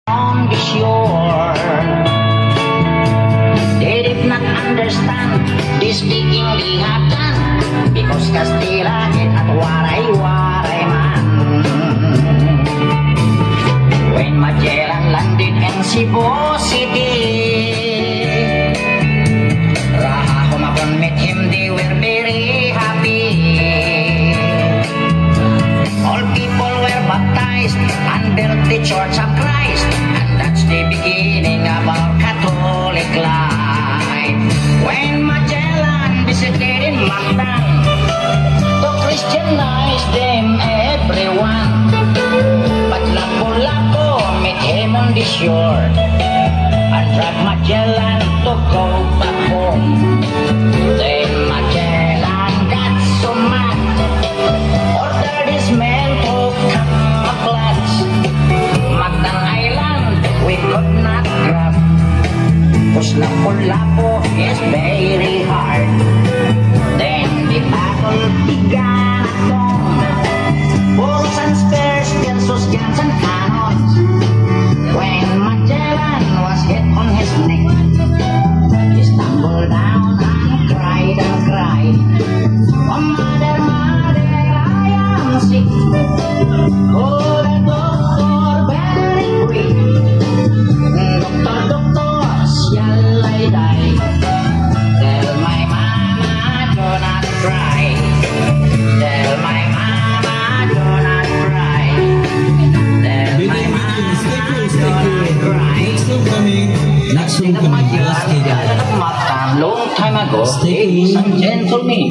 on the shore. They did not understand this digging they have done, because Castilla get at waray-waray man. When Magellan landed in Cebu City, Raha Humabon met him, they were very happy. All people were baptized and built the Church of Christ, and that's the beginning of our Catholic life. When Magellan visited in Mactan to Christianize them everyone, but Lapu-Lapu met him on the shore and dragged Magellan to go back home. Then Magellan got so mad, ordered his men to cut a plans. Mactan Island we could not grab, cause Lapu-Lapu is very hard. Then the battle began at dawn. Bows and spears, pistols, guns and cannons. When Magellan was hit on his neck, he stumbled down and cried and cried. Oh mother, mother, I am sick. Oh the doctor very quick. Doctor, doctor, shall I die? Tell my mama do not cry. Tell my mama do not cry. Tell my mama do not cry. Next room coming. Long time ago, ladies and gentlemen.